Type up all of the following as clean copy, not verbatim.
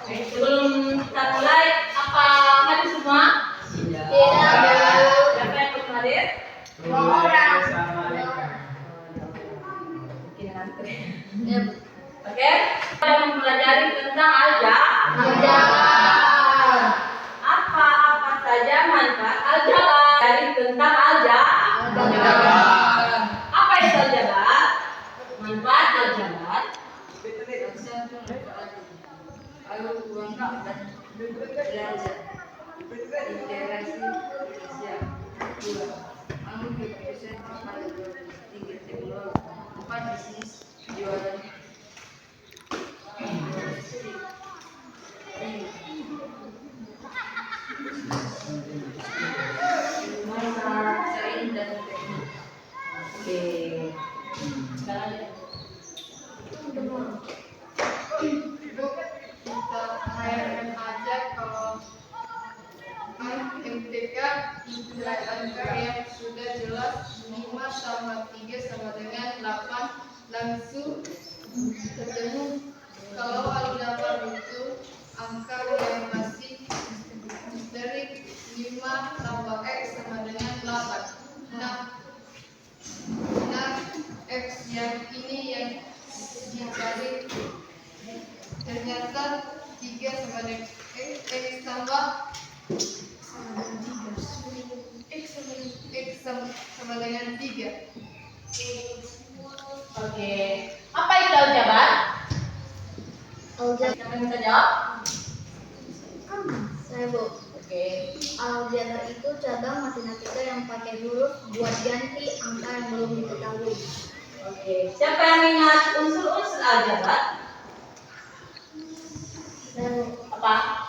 Sebelum kita mulai, apa hadir semua? Tidak. Siapa yang belum hadir? Orang. Mungkin ngantri. Oke, kita mempelajari tentang aljabar. Apa saja manfaat aljabar? Dari tentang aljabar. Apa itu aljabar? Manfaat aljabar. Oke. Saya aja kalau MTK nilai angka yang sudah jelas 5 sama 3 sama dengan 8 langsung ketemu. Kalau aljabar itu angka yang masih misteri 5 tambah X sama dengan 8. Nah X yang ini yang dicari ternyata 3 sama dengan X tambah X sama dengan 3. Oke. Apa itu aljabar? Aljabar. Siapa yang bisa jawab? Saya Bu. Oke. Aljabar itu cabang matematika yang pakai huruf buat ganti angka yang belum diketahui. Oke. Siapa yang ingat unsur-unsur aljabar? Saya Bu. Apa?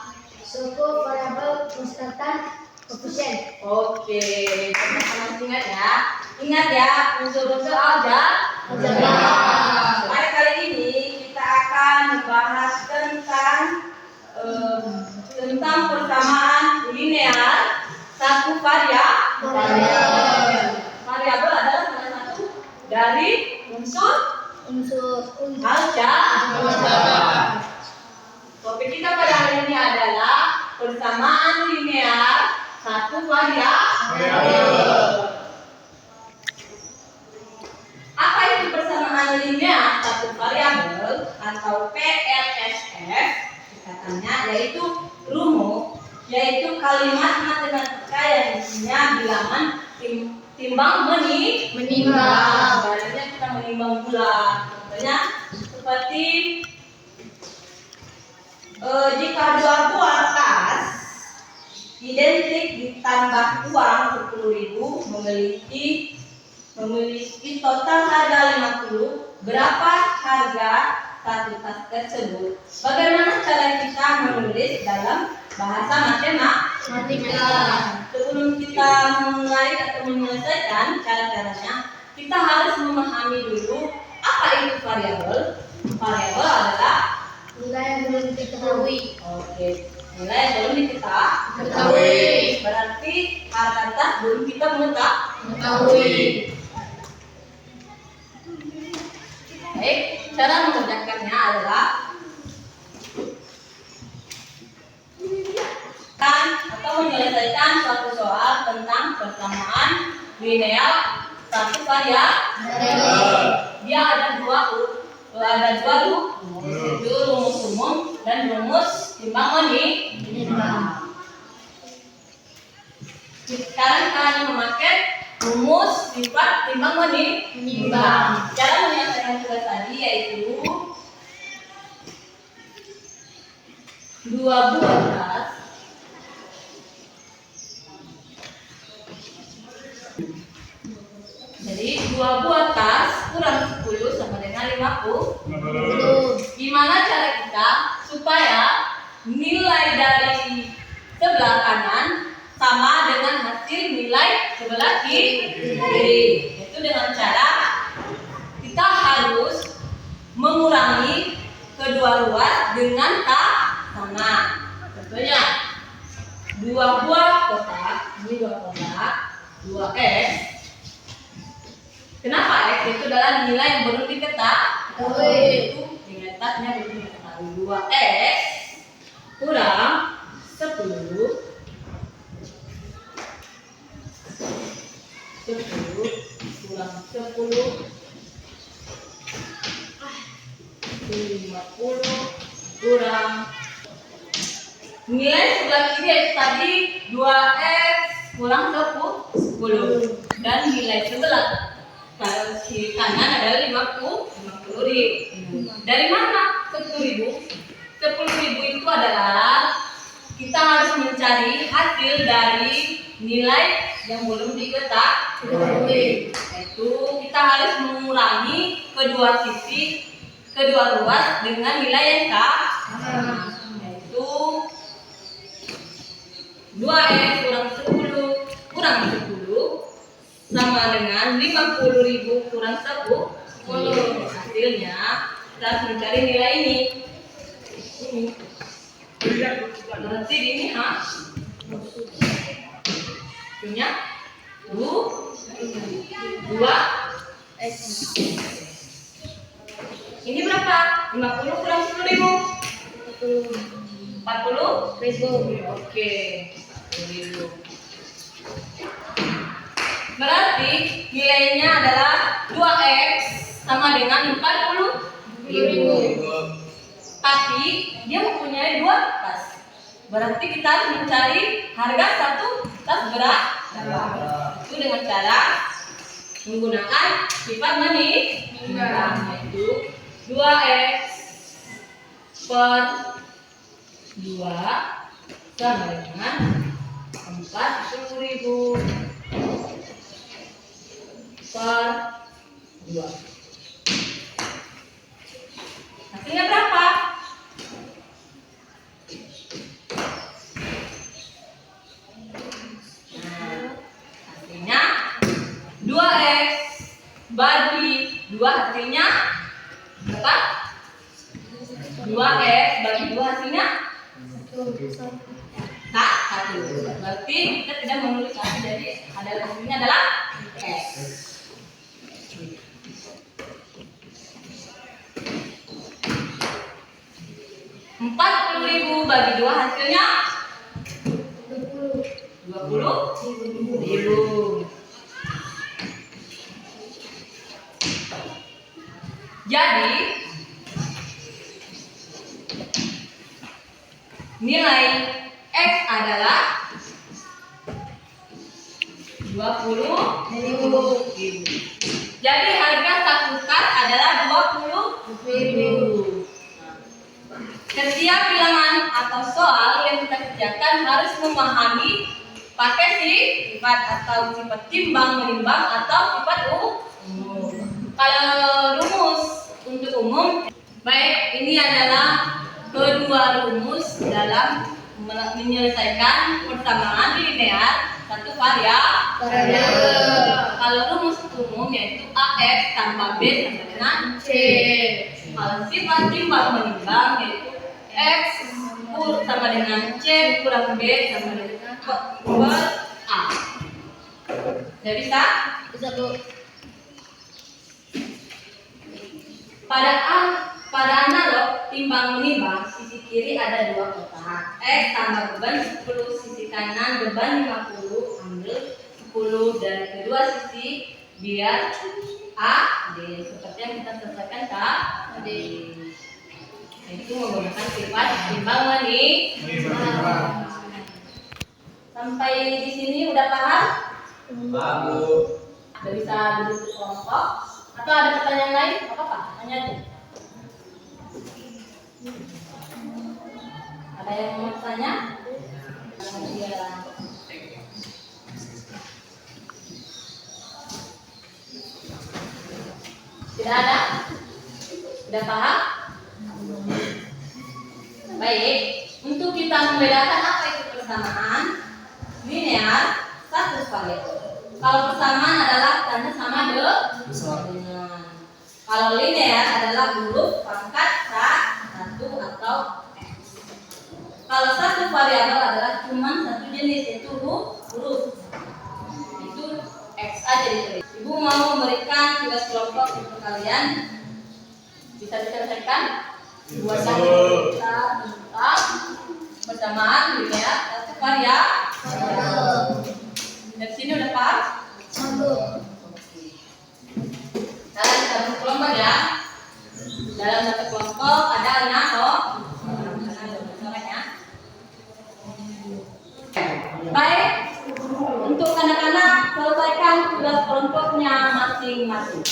Suku, variabel, konstantan, koefisien. Oke. Sama-sama ingat ya. Ingat ya unsur-unsur aljabar. Pada kali ini kita akan membahas tentang persamaan linear satu variabel. Variabel adalah salah satu dari unsur aljabar. Topik kita pada hari ini adalah persamaan linear satu variabel. Apa itu persamaan linear satu variabel atau PLSF? Singkatannya yaitu yaitu kalimat matematika yang isinya bilangan timbang menimbang. Ibaratnya kita menimbang bulan. Contohnya seperti jika dua buah tas identik ditambah uang 10.000 memiliki total harga 50, berapa harga satu tas tersebut? Bagaimana cara kita menulis dalam bahasa matematika? Sebelum kita memulai atau menyelesaikan cara-caranya, kita harus memahami dulu apa itu variabel. Variabel adalah Nilai yang belum diketahui. Oke, nilai yang belum diketahui. Berarti harga tas belum kita mengetahui. Baik, cara mengerjakannya adalah atau menyelesaikan suatu soal tentang persamaan linear satu variabel. Dia ada dua rumus umum dan rumus timbang menimbang. Sekarang kita hanya memakai rumus sifat timbang menimbang. Cara menyelesaikan tugas tadi yaitu dua buah tas kurang 10 sama dengan 50. Gimana cara kita supaya nilai dari sebelah kanan sama dengan hasil nilai sebelah kiri? Itu dengan cara kita harus mengurangi kedua ruas dengan sama. Contohnya dua buah kotak, ini dua kotak, 2X. Kenapa X itu adalah nilai yang belum diketahui? Itu nilai tasnya belum diketahui. 2X Nilai sebelah kiri yaitu tadi 2x kurang 10 dan nilai sebelah kiri kanan adalah 50.000. Dari mana 10.000? 10.000 itu adalah kita harus mencari hasil dari nilai yang belum diketahui. Yaitu kita harus mengurangi kedua ruas dengan nilai yang sama. Yaitu 2x kurang 10 sama dengan 50.000 kurang 10. Hasilnya kita harus mencari nilai ini. Berarti ini punya 2x. Ini berapa? 50 kurang 10.000. 40.000. Oke. 40.000. Berarti nilainya adalah 2x sama dengan 40.000. Tapi dia mempunyai 2 tas. Berarti kita harus mencari harga satu tas berapa? Itu dengan cara menggunakan sifat meningkat, yaitu 2x per 2 sama dengan 40.000 per 2. Hasilnya berapa? Hasilnya 2x bagi 2 hasilnya berapa? 2x bagi 2 hasilnya 1. Berarti kita tidak menulis lagi, jadi hasilnya adalah x. 40.000 bagi 2 hasilnya 20.000. Jadi nilai x adalah 20.000. Jadi harga satu tas adalah 20.000. Setiap bilangan atau soal yang kita kerjakan harus memahami pakai sifat atau sifat timbang, menimbang atau sifat umum. Kalau rumus untuk umum, baik ini adalah kedua rumus dalam menyelesaikan persamaan linear satu variabel. Kalau rumus umum yaitu AX tambah B sama dengan C. Kalau sifat timbang menimbang yaitu X sama dengan C kurang B sama dengan A. Sudah bisa? Bisa, Bu. Pada analog timbang menimbang, sisi kiri ada 2 kotak. X tambah beban 10, sisi kanan beban 50, ambil 10 dari kedua sisi biar A, D. Seperti yang kita selesaikan tadi. Itu menggunakan sifat timbang menimbang. Sampai di sini udah paham? Paham, Bu. Udah bisa duduk di kelompok? Atau ada pertanyaan lain? Apa-apa? Tanya aja. Ada yang mau bertanya? Iya. Tidak ada? Sudah paham? Baik, untuk kita membedakan apa itu persamaan linear satu variabel. Kalau persamaan adalah tanda sama dengan. Kalau linear adalah huruf pangkat satu atau x. Kalau satu variabel adalah cuma satu jenis, yaitu huruf. Itu x aja ditulis. Ibu mau memberikan tugas kelompok untuk kalian. Bisa diselesaikan? Buat kita minta persamaan linear satu variabel. Dari sini udah paham? Dalam satu kelompok ya. Dalam satu kelompok ada 6 karena ada ya. mengerjakan tugas kelompoknya masing-masing.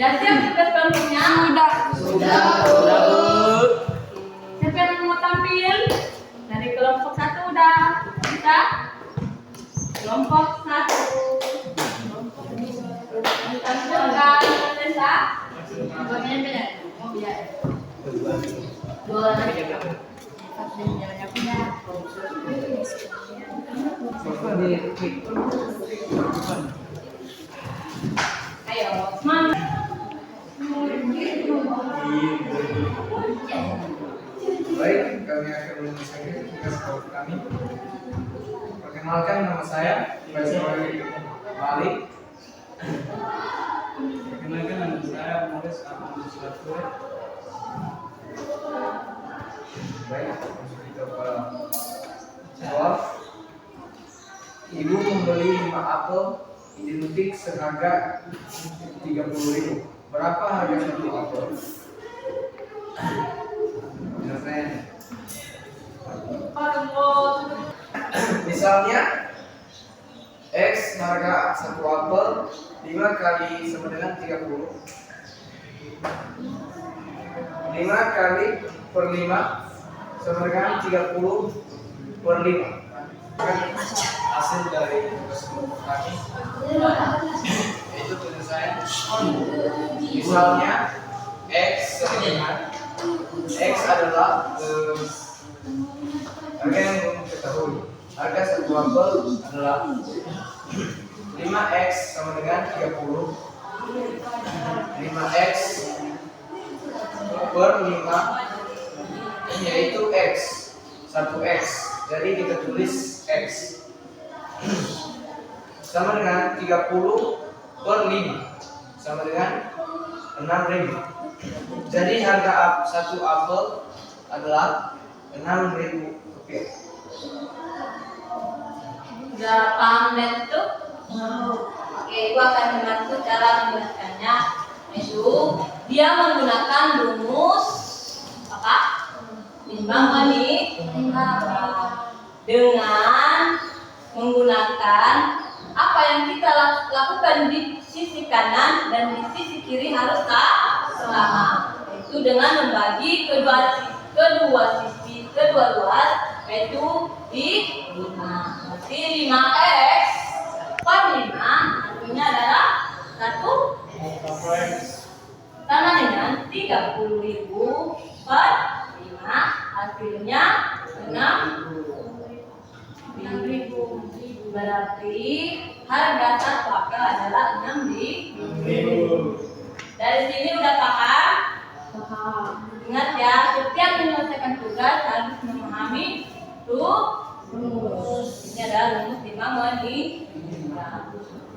Dan siap tugas kelompoknya? Sudah. Siapa yang mau tampil? Dari kelompok 1 udah bisa? Kelompok 1. Tampilkan Tessa. Bagian beda. Oh beda. Dua lagi. Ayo, semangat. Baik, kami akan menyelesaikan tugas kelompok kami. Perkenalkan, nama saya Faisal Malik. Perkenalkan, nama saya Mulis Ahmad Sulatur. Baik, masuk kita ke soal. Ibu membeli 5 apel identik seharga 30.000. Berapa harga satu apel? Misalnya X harga satu apel 5 kali sama dengan 30. 5 kali per 5 sama dengan 30 per 5. Hasil dari tugas kelompok kami yaitu penyelesaian. Misalnya X sama dengan X adalah harga yang belum diketahui. Harga satu apel adalah 5X sama dengan 30. 5X per 5 yaitu X, 1X. Jadi kita tulis X sama dengan 30 per 5 sama dengan 6.000. Jadi harga satu apel adalah 6.000 rupiah. Udah paham dan itu? Oke, ibu akan membantu cara menjelaskannya. Itu dia menggunakan rumus apa? Timbang dengan menggunakan apa yang kita lakukan di sisi kanan dan di sisi kiri harus sama. Itu dengan membagi kedua ruas yaitu di 5. Berarti 5X per 5 artinya adalah 1 sama dengan 30.000 per 5 hasilnya 6.000. Berarti harga satu apel adalah 6.000. Dari sini udah paham? Ingat ya, setiap menyelesaikan tugas harus memahami rumus. Ini adalah rumus dimana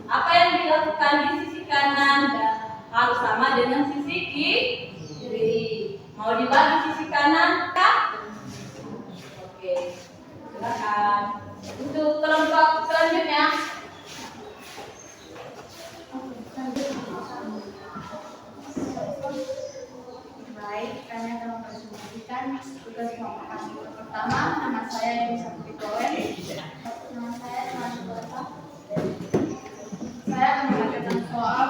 apa yang dilakukan di sisi kanan harus sama dengan sisi kiri. Mau dibagi sisi kanan kan? Oke, silakan. Untuk kelompok selanjutnya. Baik, kami akan mempresentasikan Pertama, nama saya Dewi Saputri Towen. Nama saya Tuhan Berta. Saya akan membacakan soal.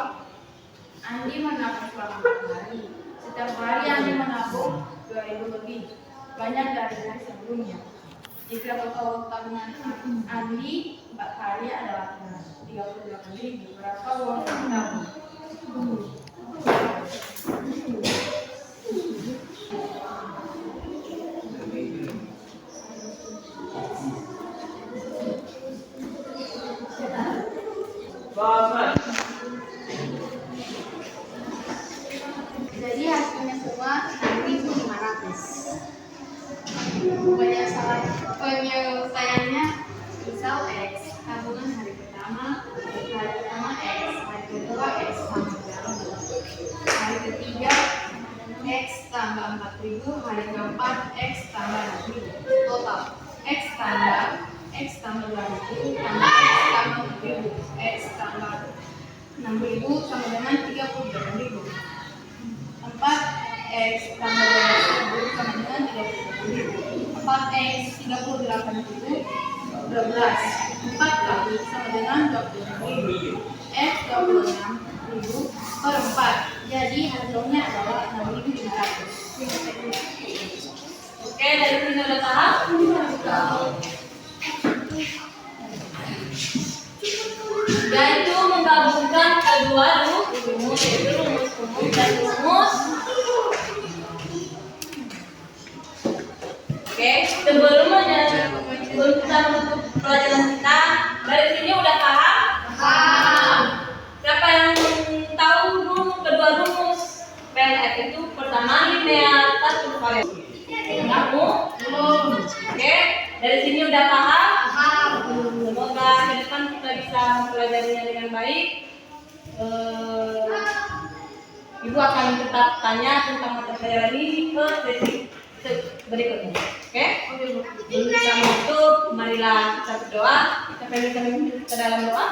Andi menabung selama 4 hari. Setiap hari Andi menabung 2.000 lebih, banyak dari hari sebelumnya. Jika total tabungan Andi 4 hari adalah 38.000, berapa uang yang ditabung? Bapak. Jadi hasilnya semua 6.500. Penyelesaiannya misal X, tabungan hari pertama X, hari kedua X tambah 3.000, hari ketiga X tambah 4.000, hari keempat X tambah 6.000, total X tambah 2.000 tambah X tambah 4.000, X tambah 6.000 sama dengan 38.000. 4x tambah 12.000 sama dengan 38.000. 4x 38.000 12. 4 kali sama dengan 26.000. X 26.000 per 4. Jadi hasilnya adalah 6.500. Oke, dari sini udah paham? Yaitu menggabungkan kedua rumus, yaitu rumus umum dan rumus. Oke, sebelum kita menutup pelajaran kita, dari sini udah paham? Paham. Siapa yang tahu kedua rumus PLF itu? Pertama linear, satu variabel. Kamu? Oke, dari sini udah paham? Paham. Semoga ke depan kita bisa mempelajarinya dengan baik. Ibu akan tetap tanya tentang mata pelajaran ini ke sesi berikutnya. Oke? Sebelum kita menutup, marilah kita berdoa. Kita pengen ke dalam doa.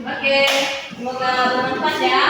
Oke, semoga bermanfaat ya.